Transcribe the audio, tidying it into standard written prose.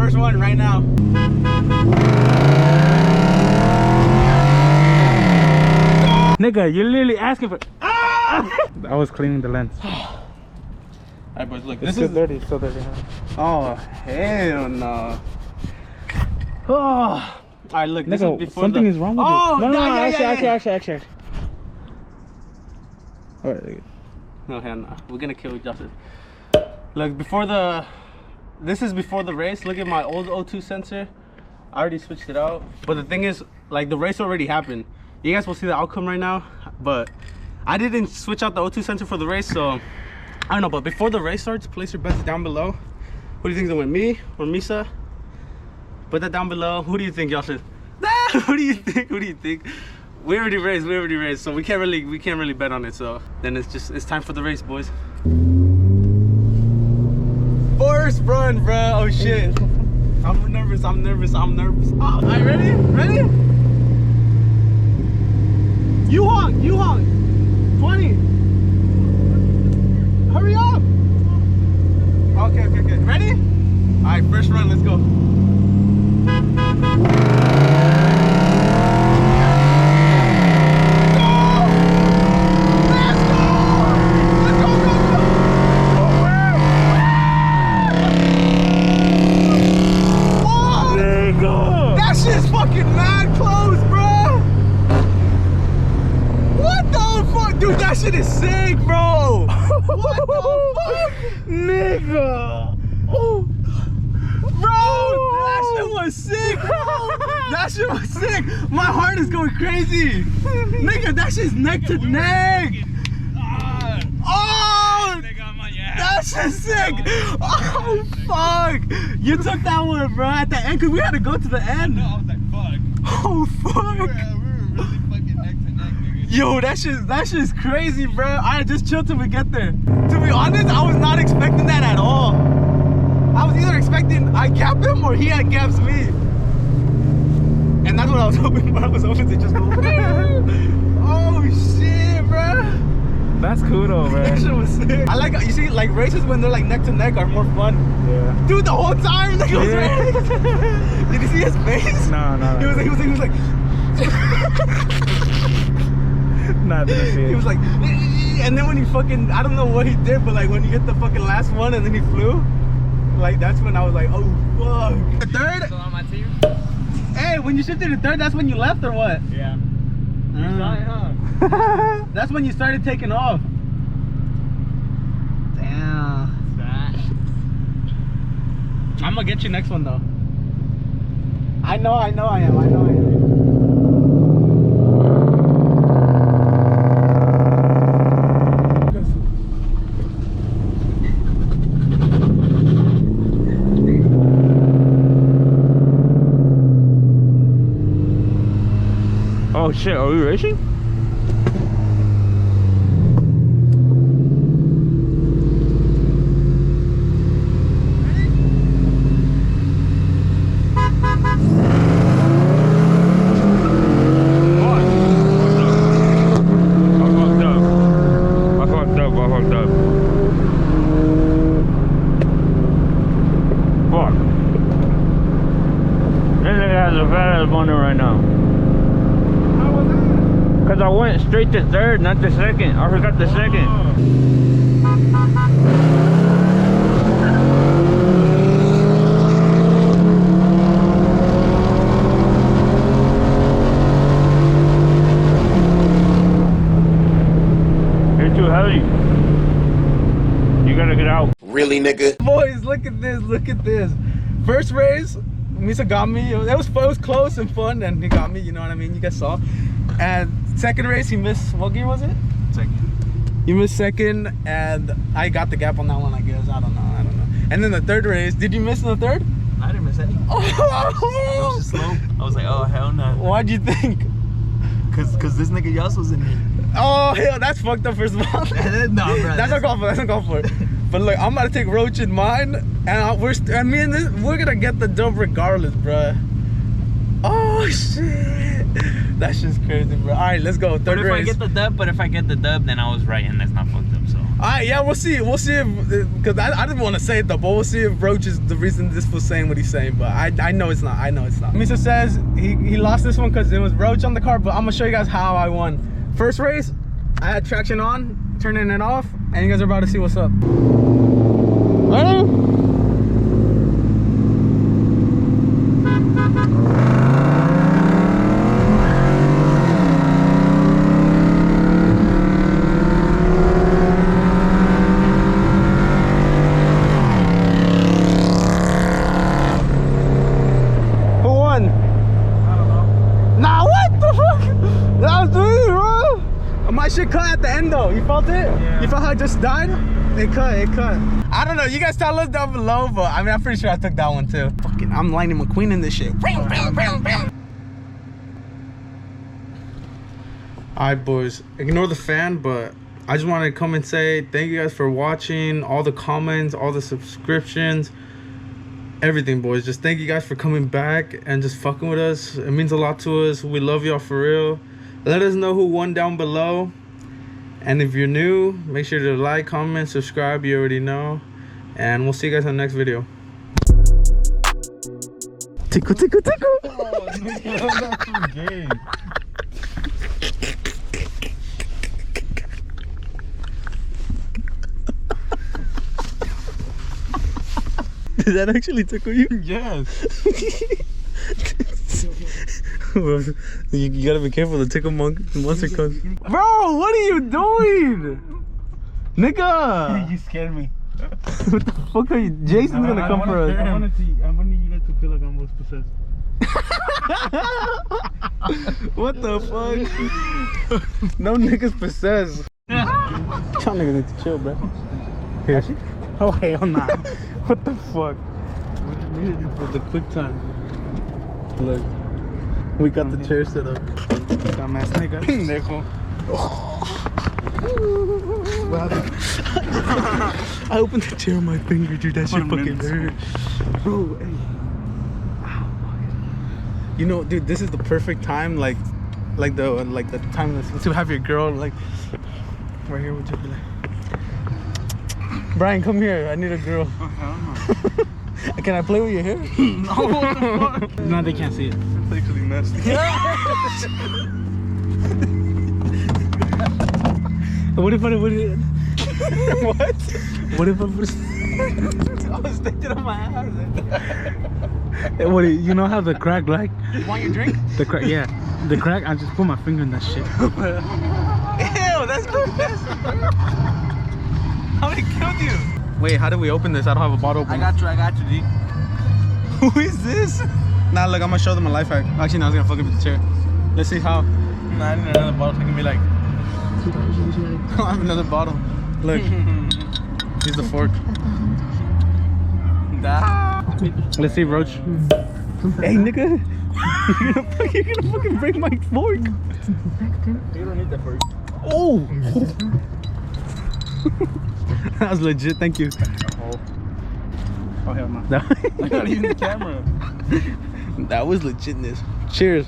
first one right now. Nigga, you're literally asking for. I was cleaning the lens. Alright, boys, look. It's This is dirty. It's so dirty. Oh hell no. Oh. Alright, look. This Nigga, is before something the... is wrong with oh, it. No, yeah. actually. Alright. No, hell no. We're gonna kill Justin. Look, before the... This is before the race. Look at my old O2 sensor. I already switched it out. But the thing is, like, the race already happened. You guys will see the outcome right now. But I didn't switch out the O2 sensor for the race, so... I don't know, but before the race starts, place your bets down below. Who do you think is gonna win, me or Misa? Put that down below. Who do you think, y'all should? Who do you think? Who do you think? We already raced, so we can't really bet on it. So then it's time for the race, boys. First run, bro. Oh shit. I'm nervous. Oh, alright, ready? You honk. 20. Hurry up. Okay. Ready? Alright, first run, let's go. Dude, that shit is sick, bro. What the fuck? Nigga. Oh. Bro, that shit was sick, bro. That shit was sick. My heart is going crazy. Nigga, that shit's neck to neck. Oh, that shit's sick. Oh, fuck. You took that one, bro, at the end, because we had to go to the end. I was like, fuck. Oh, fuck. We were really fucking neck to neck, nigga. Yo, that shit's crazy, bro. I just chill till we get there. To be honest, I was not expecting that at all. I was either expecting I gap him or he had gaps me. And that's what I was hoping for. I was hoping to just go. Oh shit, bro. That's cool though, man. That shit was sick. I like, you see, like races when they're like neck to neck are more fun. Yeah. Dude, the whole time that was ready. Did you see his face? No. He was like. Nah, didn't see it. He was like, and then when he fucking, I don't know what he did, but like when he hit the fucking last one and then he flew, like that's when I was like, oh fuck. The third? Still on my team? Hey, when you shifted to third, that's when you left or what? Yeah. You saw it, huh? That's when you started taking off. Damn. I'm gonna get you next one though. I know I am. Oh shit, are we racing? I fucked up. Fuck. This nigga has a fat ass boner right now. Cause I went straight to third, not the second. I forgot the second. You're too heavy. You gotta get out. Really, nigga? Boys, look at this. First race, Misa got me. It was close and fun, and he got me. You know what I mean? You guys saw. And second race, he missed. What gear was it? Second. You missed second, and I got the gap on that one. I guess. I don't know. And then the third race, did you miss in the third? I didn't miss any. Oh. It was just slow. I was like, oh hell no. Why'd you think? Cause this nigga Yas was in me. Oh hell, that's fucked up. First of all, No, bro. that's uncalled for. But look, I'm about to take Roach in mine, and we're gonna get the dub regardless, bruh. Oh shit, that's just crazy, bro. All right, let's go. Third race. But if I get the dub, then I was right, and that's not fucked up. So Alright, yeah, we'll see. We'll see if, because I didn't want to say it though, but we'll see if Roach is the reason this was saying what he's saying. But I know it's not. I know it's not. Misa says he lost this one because it was Roach on the car, but I'm gonna show you guys how I won. First race, I had traction on, turning it off, and you guys are about to see what's up. Ready? My shit cut at the end though. You felt it? Yeah. You felt how it just died? It cut. I don't know. You guys tell us down below, but I mean, I'm pretty sure I took that one too. Fucking, I'm Lightning McQueen in this shit. Alright, boys. Ignore the fan, but I just wanted to come and say thank you guys for watching. All the comments, all the subscriptions, everything, boys. Just thank you guys for coming back and just fucking with us. It means a lot to us. We love y'all for real. Let us know who won down below. And if you're new, make sure to like, comment, subscribe. You already know. And we'll see you guys in the next video. Tickle, tickle, tickle. Oh, that's so gay. Did that actually tickle you? Yes. You gotta be careful, the tickle monster comes. Bro, what are you doing? Nigga! You scared me. What the fuck are you? Jason's gonna come for us. I wanted you guys to feel like I was possessed. What the fuck? No niggas possessed. Y'all niggas need to chill, bro. Here. Oh, hell nah. What the fuck? We needed it for the quick time. Look, we got the chair set up. Dumbass nigga. Pendejo. I opened the chair on my finger, dude. That shit fucking hurt. Bro, hey. You know, dude, this is the perfect time, like the time to have your girl, like, right here. Would you be like, Brian, come here. I need a girl. Oh, hell no. Can I play with your hair? No, what the fuck? No, they can't see it. It's actually nasty. What if I What? What if I was sticking on my ass. What, you know how the crack like? You want your drink? The crack, yeah. The crack, I just put my finger in that shit. Ew, that's nasty. How many killed you? Wait, how do we open this? I don't have a bottle opener. I got you, D. Who is this? Nah, look, I'm gonna show them a life hack. Actually, no, I was gonna fuck up with the chair. Let's see how. Nah, I need another bottle so I can be like. I have another bottle. Look. Here's the fork. Let's see, Roach. Hey, nigga. You're gonna fucking break my fork. You don't need that fork. Oh! That was legit, thank you. Oh, hell no. That, I'm not even the camera. that was legitness. Cheers.